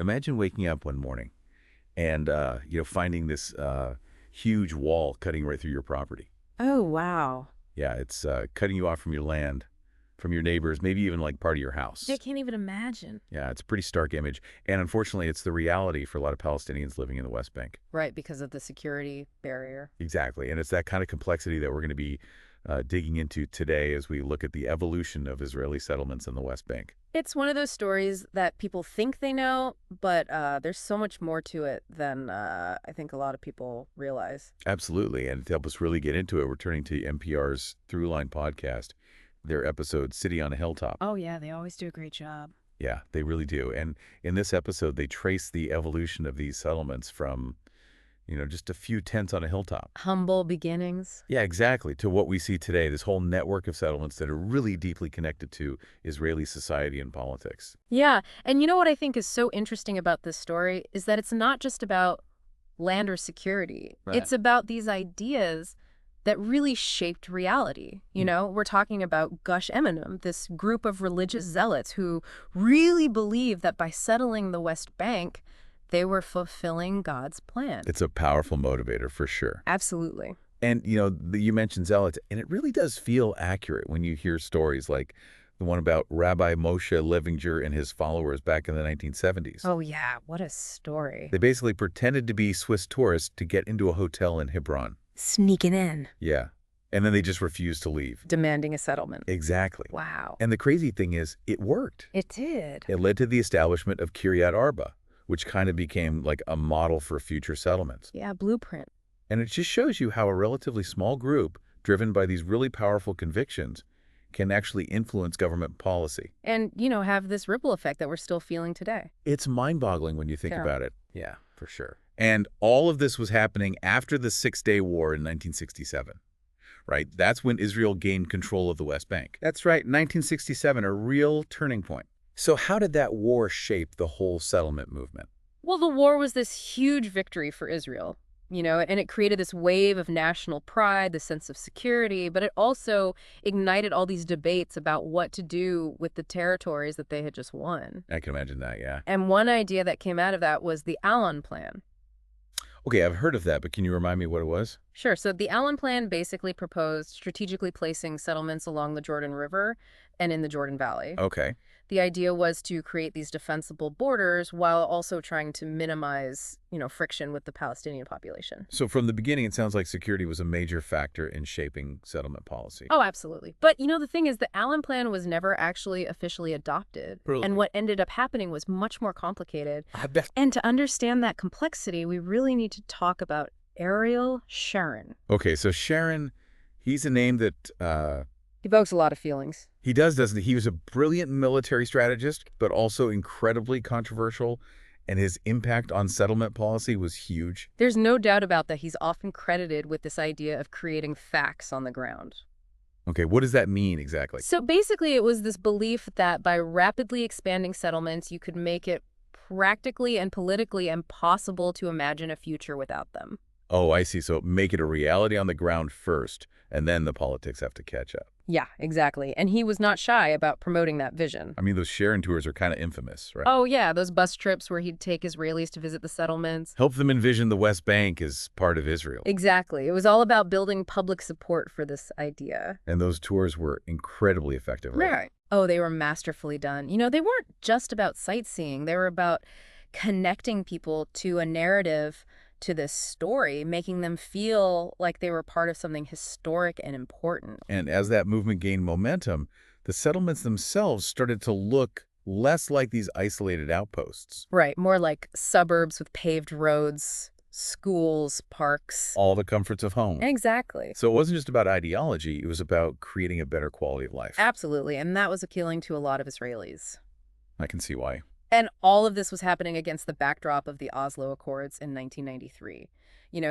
Imagine waking up one morning and finding this huge wall cutting right through your property. Oh, wow. Yeah, it's cutting you off from your land, from your neighbors, maybe even like part of your I house. can't even imagine. Yeah, it's a pretty stark image. And unfortunately, it's the reality for a lot of Palestinians living in the West Bank. Right, because of the security barrier. Exactly. And it's that kind of complexity that we're going to be digging into today as we look at the evolution of Israeli settlements in the West Bank. It's one of those stories that people think they know, but there's so much more to it than I think a lot of people realize. Absolutely. And to help us really get into it, we're turning to NPR's Throughline podcast, their episode City on a Hilltop. Oh, yeah, they always do a great job. Yeah, they really do. And in this episode, they trace the evolution of these settlements from, just a few tents on a hilltop. Humble beginnings. Yeah, exactly. To what we see today, this whole network of settlements that are really deeply connected to Israeli society and politics. Yeah, and you know what I think is so interesting about this story is that it's not just about land or security. Right. It's about these ideas that really shaped reality. We're talking about Gush Emunim, this group of religious zealots who really believed that by settling the West Bank, they were fulfilling God's plan. It's a powerful motivator for sure. Absolutely. And, you mentioned zealots, and it really does feel accurate when you hear stories like the one about Rabbi Moshe Levinger and his followers back in the 1970s. Oh, yeah. What a story. They basically pretended to be Swiss tourists to get into a hotel in Hebron. Sneaking in. Yeah. And then they just refused to leave. Demanding a settlement. Exactly. Wow. And the crazy thing is, it worked. It did. It led to the establishment of Kiryat Arba, which kind of became like a model for future settlements. Yeah, blueprint. And it just shows you how a relatively small group, driven by these really powerful convictions, can actually influence government policy. And, have this ripple effect that we're still feeling today. It's mind-boggling when you think Yeah. about it. Yeah, for sure. And all of this was happening after the Six-Day War in 1967, right? That's when Israel gained control of the West Bank. That's right, 1967, a real turning point. So how did that war shape the whole settlement movement? Well, the war was this huge victory for Israel, and it created this wave of national pride, the sense of security, but it also ignited all these debates about what to do with the territories that they had just won. I can imagine that, yeah. And one idea that came out of that was the Alon Plan. Okay, I've heard of that, but can you remind me what it was? Sure. So the Allen Plan basically proposed strategically placing settlements along the Jordan River and in the Jordan Valley. Okay. The idea was to create these defensible borders while also trying to minimize, friction with the Palestinian population. So from the beginning, it sounds like security was a major factor in shaping settlement policy. Oh, absolutely. But, the thing is, the Allen Plan was never actually officially adopted. Really? And what ended up happening was much more complicated. I bet. And to understand that complexity, we really need to talk about Ariel Sharon. Okay, so Sharon, he's a name that Evokes a lot of feelings. he does, doesn't he? He was a brilliant military strategist, but also incredibly controversial, and his impact on settlement policy was huge. There's no doubt about that. He's often credited with this idea of creating facts on the ground. Okay, what does that mean exactly? So basically, it was this belief that by rapidly expanding settlements, you could make it practically and politically impossible to imagine a future without them. Oh, I see. So make it a reality on the ground first, and then the politics have to catch up. Yeah, exactly. And he was not shy about promoting that vision. I mean, those Sharon tours are kind of infamous, right? Oh, yeah, those bus trips where he'd take Israelis to visit the settlements. Help them envision the West Bank as part of Israel. Exactly. It was all about building public support for this idea. And those tours were incredibly effective, right? Right. Oh, they were masterfully done. They weren't just about sightseeing. They were about connecting people to a narrative, to this story, making them feel like they were part of something historic and important. And as that movement gained momentum, the settlements themselves started to look less like these isolated outposts. Right. More like suburbs with paved roads, schools, parks. All the comforts of home. Exactly. So it wasn't just about ideology, it was about creating a better quality of life. Absolutely. And that was appealing to a lot of Israelis. I can see why. And all of this was happening against the backdrop of the Oslo Accords in 1993.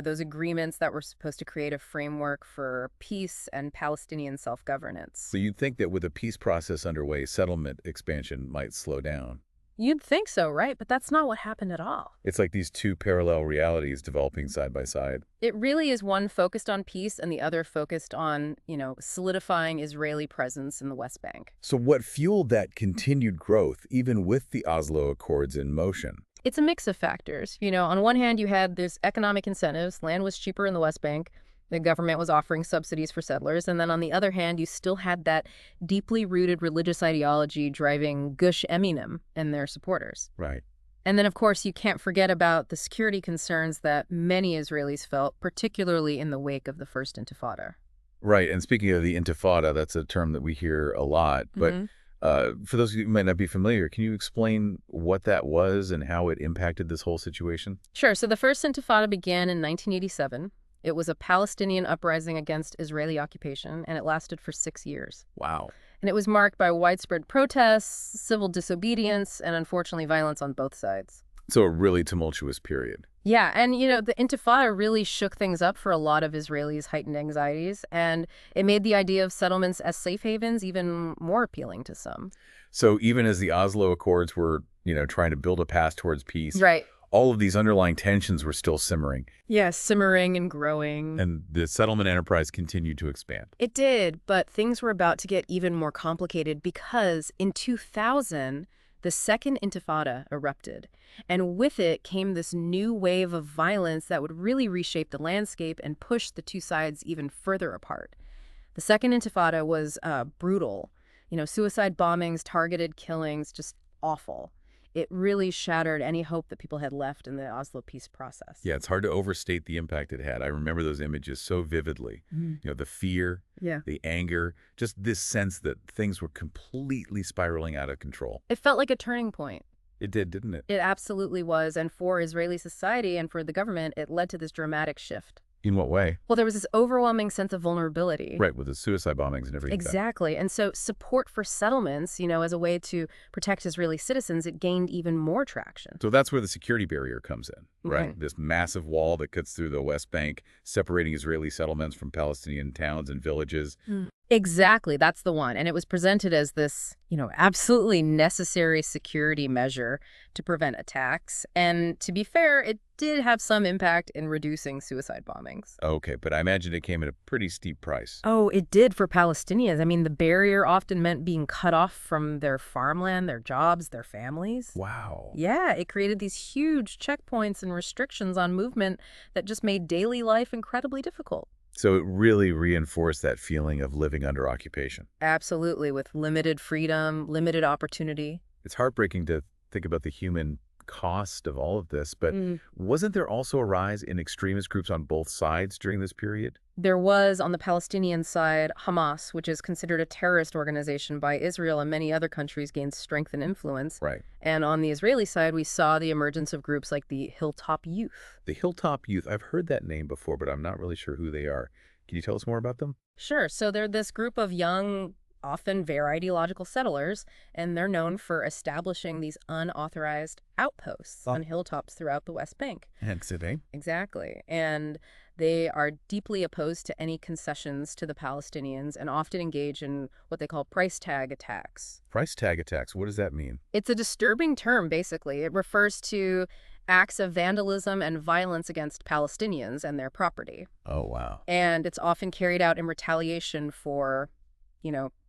Those agreements that were supposed to create a framework for peace and Palestinian self-governance. So you'd think that with a peace process underway, settlement expansion might slow down. You'd think so, right? But that's not what happened at all. It's like these two parallel realities developing side by side. It really is one focused on peace and the other focused on, solidifying Israeli presence in the West Bank. So what fueled that continued growth, even with the Oslo Accords in motion? It's a mix of factors. On one hand, you had this economic incentives. Land was cheaper in the West Bank. The government was offering subsidies for settlers. And then on the other hand, you still had that deeply rooted religious ideology driving Gush Emunim and their supporters. Right. And then, of course, you can't forget about the security concerns that many Israelis felt, particularly in the wake of the First Intifada. Right. And speaking of the Intifada, that's a term that we hear a lot. But for those of you who might not be familiar, can you explain what that was and how it impacted this whole situation? Sure. So the First Intifada began in 1987. It was a Palestinian uprising against Israeli occupation, and it lasted for 6 years. Wow. And it was marked by widespread protests, civil disobedience, and unfortunately violence on both sides. So a really tumultuous period. Yeah, and the Intifada really shook things up for a lot of Israelis' heightened anxieties, and it made the idea of settlements as safe havens even more appealing to some. So even as the Oslo Accords were, trying to build a path towards peace, Right. all of these underlying tensions were still simmering. Yes, simmering and growing. And the settlement enterprise continued to expand. It did, but things were about to get even more complicated because in 2000, the Second Intifada erupted. And with it came this new wave of violence that would really reshape the landscape and push the two sides even further apart. The Second Intifada was brutal. Suicide bombings, targeted killings, just awful. It really shattered any hope that people had left in the Oslo peace process. Yeah, it's hard to overstate the impact it had. I remember those images so vividly. The fear, the anger, just this sense that things were completely spiraling out of control. It felt like a turning point. It did, didn't it? It absolutely was. And for Israeli society and for the government, it led to this dramatic shift. In what way? Well, there was this overwhelming sense of vulnerability. Right, with the suicide bombings and everything. Exactly. And so support for settlements, as a way to protect Israeli citizens, it gained even more traction. So that's where the security barrier comes in, right? Okay. This massive wall that cuts through the West Bank, separating Israeli settlements from Palestinian towns and villages. Exactly. That's the one. And it was presented as this, absolutely necessary security measure to prevent attacks. And to be fair, it did have some impact in reducing suicide bombings. Okay, but I imagine it came at a pretty steep price. Oh, it did for Palestinians. I mean, the barrier often meant being cut off from their farmland, their jobs, their families. Wow. Yeah, it created these huge checkpoints and restrictions on movement that just made daily life incredibly difficult. So it really reinforced that feeling of living under occupation. Absolutely, with limited freedom, limited opportunity. It's heartbreaking to think about the human cost of all of this, but wasn't there also a rise in extremist groups on both sides during this period? There was, on the Palestinian side, Hamas, which is considered a terrorist organization by Israel, and many other countries gained strength and influence. Right. And on the Israeli side, we saw the emergence of groups like the Hilltop Youth. The Hilltop Youth, I've heard that name before, but I'm not really sure who they are. Can you tell us more about them? Sure. So they're this group of young, often very ideological settlers, and they're known for establishing these unauthorized outposts on hilltops throughout the West Bank. Exciting. Exactly. And they are deeply opposed to any concessions to the Palestinians and often engage in what they call price tag attacks. Price tag attacks, what does that mean? It's a disturbing term, basically. It refers to acts of vandalism and violence against Palestinians and their property. Oh, wow. And it's often carried out in retaliation for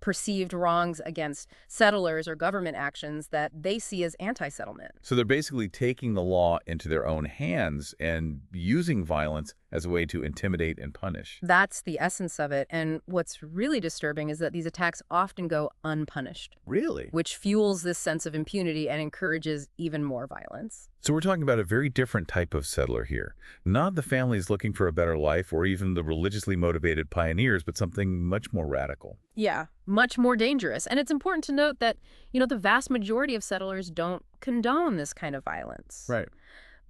perceived wrongs against settlers or government actions that they see as anti-settlement. So they're basically taking the law into their own hands and using violence as a way to intimidate and punish. That's the essence of it. And what's really disturbing is that these attacks often go unpunished. Really? Which fuels this sense of impunity and encourages even more violence. So we're talking about a very different type of settler here. Not the families looking for a better life or even the religiously motivated pioneers, but something much more radical. Yeah, much more dangerous. And it's important to note that, the vast majority of settlers don't condone this kind of violence. Right.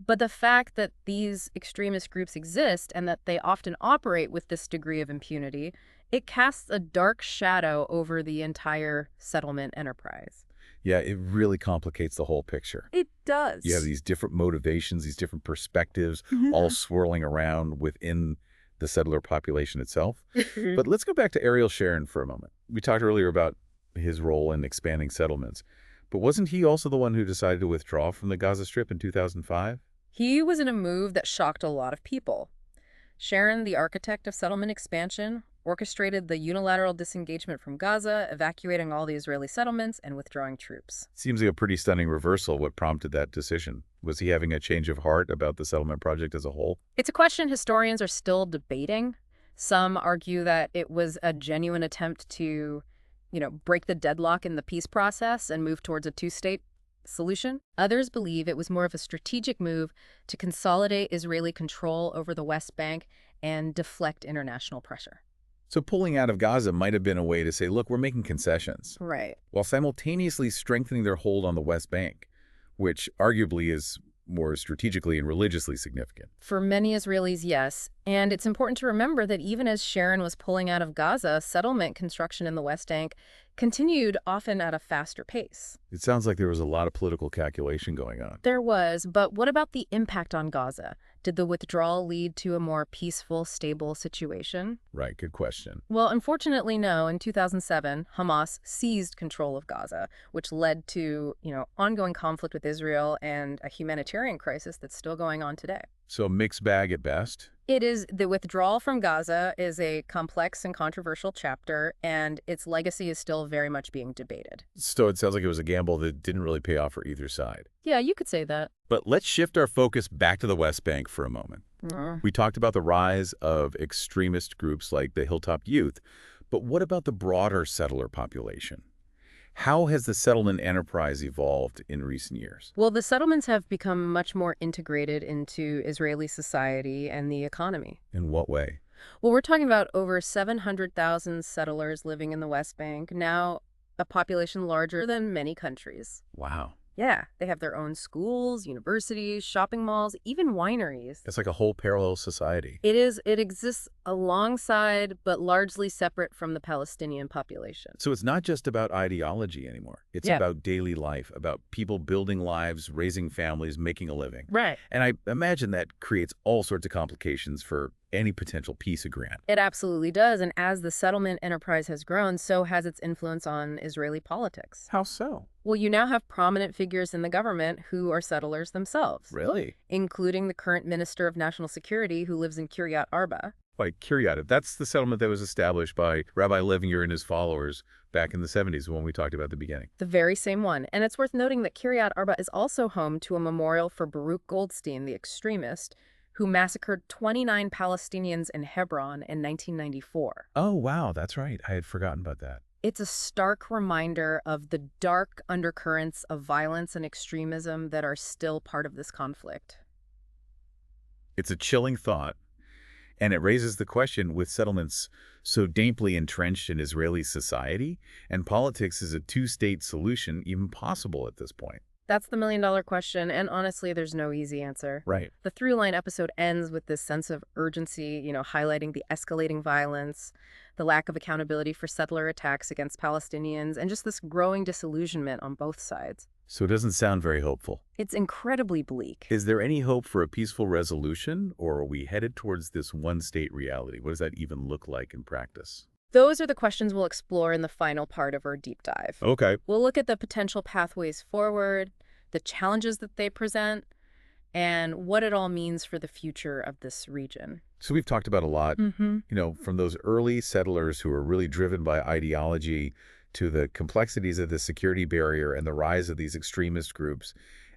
But the fact that these extremist groups exist and that they often operate with this degree of impunity, it casts a dark shadow over the entire settlement enterprise. Yeah, it really complicates the whole picture. It does. You have these different motivations, these different perspectives, all swirling around within the settler population itself. But let's go back to Ariel Sharon for a moment. We talked earlier about his role in expanding settlements. But wasn't he also the one who decided to withdraw from the Gaza Strip in 2005? He was in a move that shocked a lot of people. Sharon, the architect of settlement expansion, orchestrated the unilateral disengagement from Gaza, evacuating all the Israeli settlements and withdrawing troops. Seems like a pretty stunning reversal. What prompted that decision? Was he having a change of heart about the settlement project as a whole? It's a question historians are still debating. Some argue that it was a genuine attempt to, break the deadlock in the peace process and move towards a two-state solution. Others believe it was more of a strategic move to consolidate Israeli control over the West Bank and deflect international pressure. So pulling out of Gaza might have been a way to say, look, we're making concessions, Right. while simultaneously strengthening their hold on the West Bank, which arguably is more strategically and religiously significant. For many Israelis, yes. And it's important to remember that even as Sharon was pulling out of Gaza, settlement construction in the West Bank continued, often at a faster pace. It sounds like there was a lot of political calculation going on. There was, but what about the impact on Gaza? Did the withdrawal lead to a more peaceful, stable situation? Right, good question. Well, unfortunately, no. In 2007, Hamas seized control of Gaza, which led to, ongoing conflict with Israel and a humanitarian crisis that's still going on today. So mixed bag at best? It is. The withdrawal from Gaza is a complex and controversial chapter, and its legacy is still very much being debated. So it sounds like it was a gamble that didn't really pay off for either side. Yeah, you could say that. But let's shift our focus back to the West Bank for a moment. We talked about the rise of extremist groups like the Hilltop Youth, but what about the broader settler population? How has the settlement enterprise evolved in recent years? Well, the settlements have become much more integrated into Israeli society and the economy. In what way? Well, we're talking about over 700,000 settlers living in the West Bank, now a population larger than many countries. Wow. Yeah, they have their own schools, universities, shopping malls, even wineries. It's like a whole parallel society. It exists alongside, but largely separate from the Palestinian population. So it's not just about ideology anymore. It's Yeah. about daily life, about people building lives, raising families, making a living. Right. And I imagine that creates all sorts of complications for any potential peace agreement. It absolutely does, and as the settlement enterprise has grown, so has its influence on Israeli politics. How so? Well, you now have prominent figures in the government who are settlers themselves, Really? including the current Minister of National Security who lives in Kiryat Arba. Like Kiryat, that's the settlement that was established by Rabbi Levinger and his followers back in the 70s when we talked about the beginning. The very same one. And it's worth noting that Kiryat Arba is also home to a memorial for Baruch Goldstein, the extremist, who massacred 29 Palestinians in Hebron in 1994. Oh, wow, that's right. I had forgotten about that. It's a stark reminder of the dark undercurrents of violence and extremism that are still part of this conflict. It's a chilling thought, and it raises the question, with settlements so deeply entrenched in Israeli society and politics, is a two-state solution even possible at this point? That's the million-dollar question, and honestly, there's no easy answer. Right. The Throughline episode ends with this sense of urgency, highlighting the escalating violence, the lack of accountability for settler attacks against Palestinians, and just this growing disillusionment on both sides. So it doesn't sound very hopeful. It's incredibly bleak. Is there any hope for a peaceful resolution, or are we headed towards this one-state reality? What does that even look like in practice? Those are the questions we'll explore in the final part of our deep dive. Okay. We'll look at the potential pathways forward, the challenges that they present, and what it all means for the future of this region. So we've talked about a lot, from those early settlers who were really driven by ideology to the complexities of the security barrier and the rise of these extremist groups.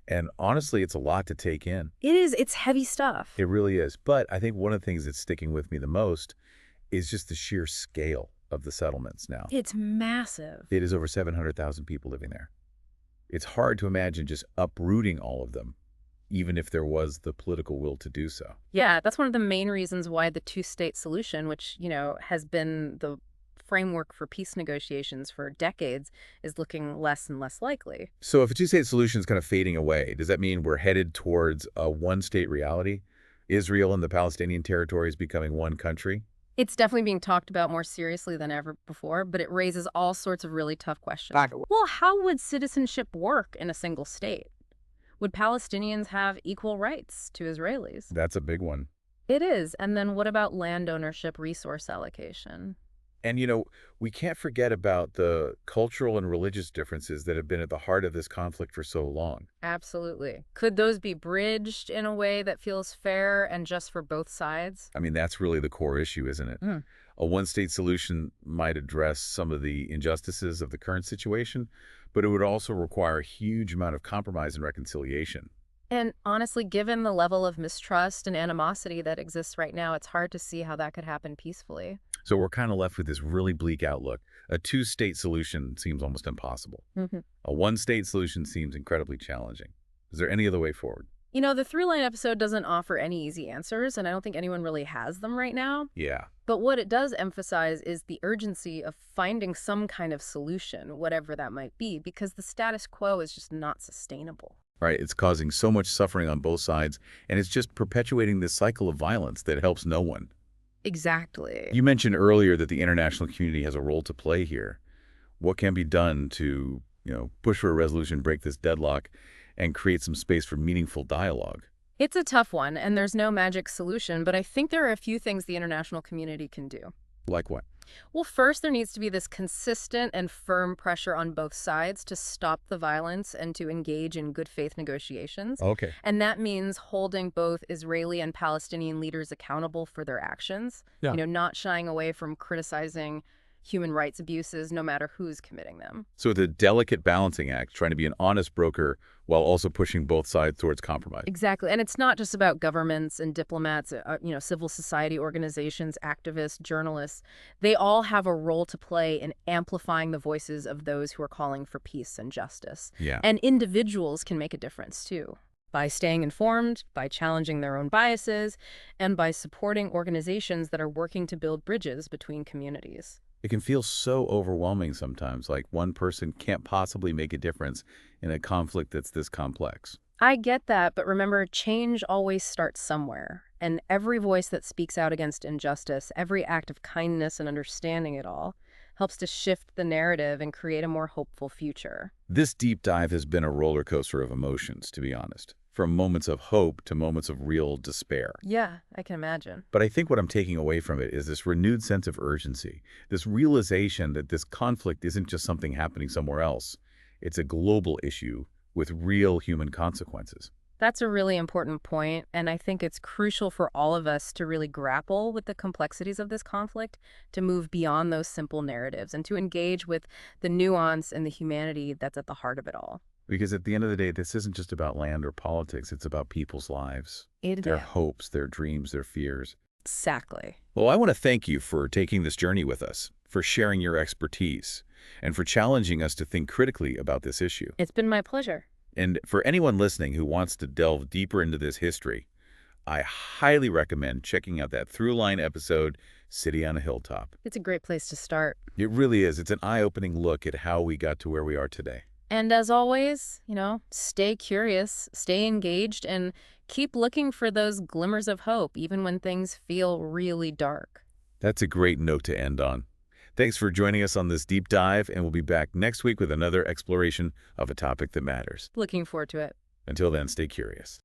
And honestly, it's a lot to take in. It is. It's heavy stuff. It really is. But I think one of the things that's sticking with me the most is just the sheer scale of the settlements now. It's massive. It is over 700,000 people living there. It's hard to imagine just uprooting all of them, even if there was the political will to do so. Yeah, that's one of the main reasons why the two-state solution, which, has been the framework for peace negotiations for decades, is looking less and less likely. So if a two-state solution is kind of fading away, does that mean we're headed towards a one-state reality? Israel and the Palestinian territories becoming one country? It's definitely being talked about more seriously than ever before, but it raises all sorts of really tough questions. Well, how would citizenship work in a single state? Would Palestinians have equal rights to Israelis? That's a big one. It is. And then what about land ownership, resource allocation? And, we can't forget about the cultural and religious differences that have been at the heart of this conflict for so long. Absolutely. Could those be bridged in a way that feels fair and just for both sides? I mean, that's really the core issue, isn't it? A one-state solution might address some of the injustices of the current situation, but it would also require a huge amount of compromise and reconciliation. And honestly, given the level of mistrust and animosity that exists right now, it's hard to see how that could happen peacefully. So we're kind of left with this really bleak outlook. A two-state solution seems almost impossible. hmm A one-state solution seems incredibly challenging. Is there any other way forward? You know, the Throughline episode doesn't offer any easy answers, and I don't think anyone really has them right now. Yeah. But what it does emphasize is the urgency of finding some kind of solution, whatever that might be, because the status quo is just not sustainable. Right, it's causing so much suffering on both sides, and it's just perpetuating this cycle of violence that helps no one. Exactly. You mentioned earlier that the international community has a role to play here. What can be done to, push for a resolution, break this deadlock, and create some space for meaningful dialogue? It's a tough one, and there's no magic solution, but I think there are a few things the international community can do. Like what? Well, first, there needs to be this consistent and firm pressure on both sides to stop the violence and to engage in good faith negotiations. Okay. And that means holding both Israeli and Palestinian leaders accountable for their actions. Yeah. Not shying away from criticizing human rights abuses, no matter who's committing them. So the delicate balancing act, trying to be an honest broker while also pushing both sides towards compromise. Exactly. And it's not just about governments and diplomats, civil society organizations, activists, journalists. They all have a role to play in amplifying the voices of those who are calling for peace and justice. Yeah. And individuals can make a difference, too, by staying informed, by challenging their own biases, and by supporting organizations that are working to build bridges between communities. It can feel so overwhelming sometimes, like one person can't possibly make a difference in a conflict that's this complex. I get that, but remember, change always starts somewhere. And every voice that speaks out against injustice, every act of kindness and understanding it all, helps to shift the narrative and create a more hopeful future. This deep dive has been a roller coaster of emotions, to be honest, from moments of hope to moments of real despair. Yeah, I can imagine. But I think what I'm taking away from it is this renewed sense of urgency, this realization that this conflict isn't just something happening somewhere else. It's a global issue with real human consequences. That's a really important point, and I think it's crucial for all of us to really grapple with the complexities of this conflict, to move beyond those simple narratives, and to engage with the nuance and the humanity that's at the heart of it all. Because at the end of the day, this isn't just about land or politics. It's about people's lives, It their is. hopes, their dreams, their fears. Exactly. Well, I want to thank you for taking this journey with us, for sharing your expertise, and for challenging us to think critically about this issue. It's been my pleasure. And for anyone listening who wants to delve deeper into this history, I highly recommend checking out that Throughline episode, City on a Hilltop. It's a great place to start. It really is. It's an eye-opening look at how we got to where we are today. And as always, stay curious, stay engaged, and keep looking for those glimmers of hope, even when things feel really dark. That's a great note to end on. Thanks for joining us on this deep dive, and we'll be back next week with another exploration of a topic that matters. Looking forward to it. Until then, stay curious.